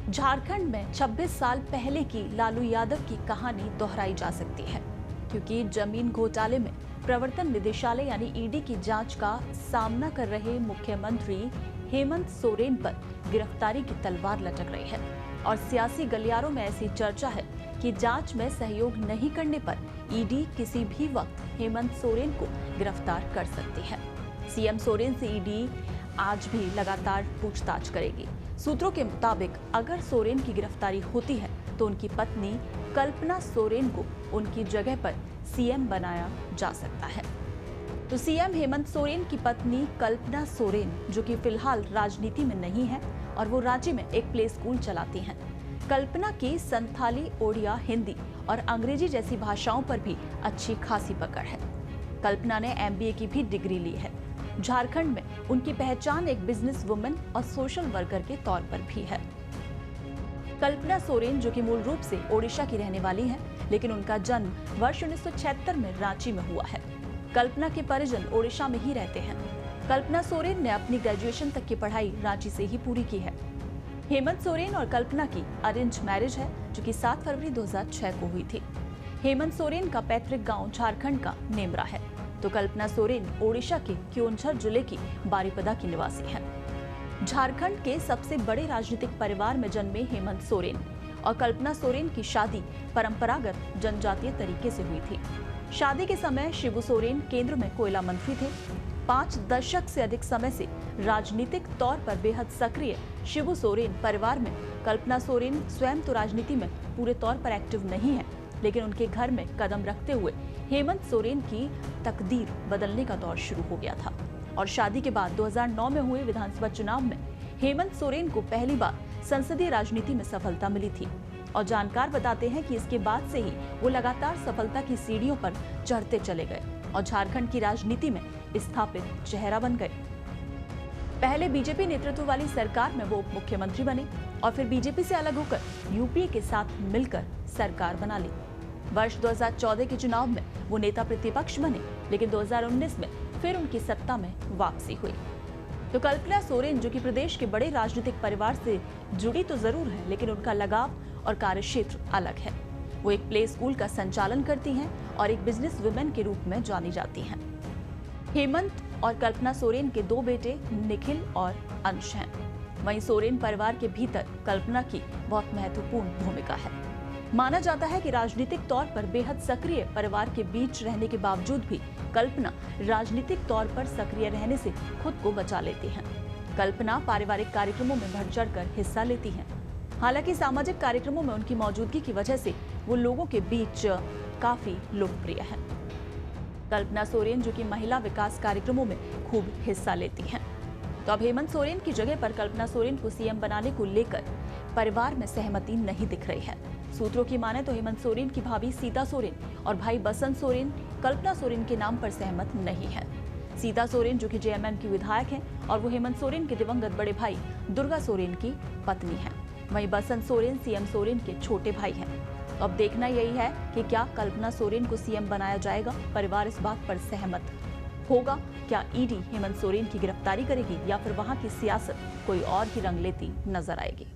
झारखंड में 26 साल पहले की लालू यादव की कहानी दोहराई जा सकती है, क्योंकि जमीन घोटाले में प्रवर्तन निदेशालय यानी ईडी की जांच का सामना कर रहे मुख्यमंत्री हेमंत सोरेन पर गिरफ्तारी की तलवार लटक रही है। और सियासी गलियारों में ऐसी चर्चा है कि जांच में सहयोग नहीं करने पर ईडी किसी भी वक्त हेमंत सोरेन को गिरफ्तार कर सकती है। सीएम सोरेन से ईडी आज भी लगातार पूछताछ करेगी। सूत्रों के मुताबिक अगर सोरेन की गिरफ्तारी होती है तो उनकी पत्नी कल्पना सोरेन को उनकी जगह पर सीएम बनाया जा सकता है। तो सीएम हेमंत सोरेन की पत्नी कल्पना सोरेन, जो कि फिलहाल राजनीति में नहीं है और वो रांची में एक प्ले स्कूल चलाती हैं। कल्पना की संथाली, ओडिया, हिंदी और अंग्रेजी जैसी भाषाओं पर भी अच्छी खासी पकड़ है। कल्पना ने एमबीए की भी डिग्री ली है। झारखंड में उनकी पहचान एक बिजनेस वुमन और सोशल वर्कर के तौर पर भी है। कल्पना सोरेन, जो कि मूल रूप से ओडिशा की रहने वाली हैं, लेकिन उनका जन्म वर्ष 1976 में रांची में हुआ है। कल्पना के परिजन ओडिशा में ही रहते हैं। कल्पना सोरेन ने अपनी ग्रेजुएशन तक की पढ़ाई रांची से ही पूरी की है। हेमंत सोरेन और कल्पना की अरेंज मैरिज है, जो कि 7 फरवरी 2006 को हुई थी। हेमंत सोरेन का पैतृक गांव झारखंड का नेमरा है, तो कल्पना सोरेन ओडिशा के क्योंझर जिले की बारीपदा की निवासी है। झारखंड के सबसे बड़े राजनीतिक परिवार में जन्मे हेमंत सोरेन और कल्पना सोरेन की शादी परंपरागत जनजातीय तरीके से हुई थी। शादी के समय शिबू सोरेन केंद्र में कोयला मंत्री थे। 5 दशक से अधिक समय से राजनीतिक तौर पर बेहद सक्रिय शिबू सोरेन परिवार में कल्पना सोरेन स्वयं तो राजनीति में पूरे तौर पर एक्टिव नहीं है, लेकिन उनके घर में कदम रखते हुए हेमंत सोरेन की तकदीर बदलने का दौर शुरू हो गया था। और शादी के बाद 2009 में हुए विधानसभा चुनाव में हेमंत सोरेन को पहली बार संसदीय राजनीति में सफलता मिली थी। और जानकार बताते हैं कि इसके बाद से ही वो लगातार सफलता की सीढ़ियों पर चढ़ते चले गए और झारखंड की राजनीति में स्थापित चेहरा बन गए। पहले बीजेपी नेतृत्व वाली सरकार में वो उप मुख्यमंत्री बने और फिर बीजेपी से अलग होकर यूपीए के साथ मिलकर सरकार बना ली। वर्ष 2014 के चुनाव में वो नेता प्रतिपक्ष बने, लेकिन 2019 में फिर उनकी सत्ता में वापसी हुई। तो कल्पना सोरेन, जो कि प्रदेश के बड़े राजनीतिक परिवार से जुड़ी तो जरूर है, लेकिन उनका लगाव और कार्यक्षेत्र अलग है। वो एक प्ले स्कूल का संचालन करती हैं और एक बिजनेस वुमेन के रूप में जानी जाती हैं। हेमंत और कल्पना सोरेन के 2 बेटे निखिल और अंश हैं। वहीं सोरेन परिवार के भीतर कल्पना की बहुत महत्वपूर्ण भूमिका है। माना जाता है कि राजनीतिक तौर पर बेहद सक्रिय परिवार के बीच रहने के बावजूद भी कल्पना राजनीतिक तौर पर सक्रिय रहने से खुद को बचा लेती हैं। कल्पना पारिवारिक कार्यक्रमों में बढ़ चढ़कर हिस्सा लेती हैं। हालांकि सामाजिक कार्यक्रमों में उनकी मौजूदगी की वजह से वो लोगों के बीच काफी लोकप्रिय है। कल्पना सोरेन, जो कि महिला विकास कार्यक्रमों में खूब हिस्सा लेती हैं। तो अब हेमंत सोरेन की जगह पर कल्पना सोरेन को सीएम बनाने को लेकर परिवार में सहमति नहीं दिख रही है। सूत्रों की माने तो हेमंत सोरेन की भाभी सीता सोरेन और भाई बसंत सोरेन कल्पना सोरेन के नाम पर सहमत नहीं है। सीता सोरेन, जो कि जेएमएम की विधायक हैं, और वो हेमंत सोरेन के दिवंगत बड़े भाई दुर्गा सोरेन की पत्नी हैं। वहीं बसंत सोरेन सीएम सोरेन के छोटे भाई हैं। तो अब देखना यही है कि क्या कल्पना सोरेन को सीएम बनाया जाएगा। परिवार इस बात पर सहमत होगा। क्या ईडी हेमंत सोरेन की गिरफ्तारी करेगी या फिर वहां की सियासत कोई और ही रंग लेती नजर आएगी।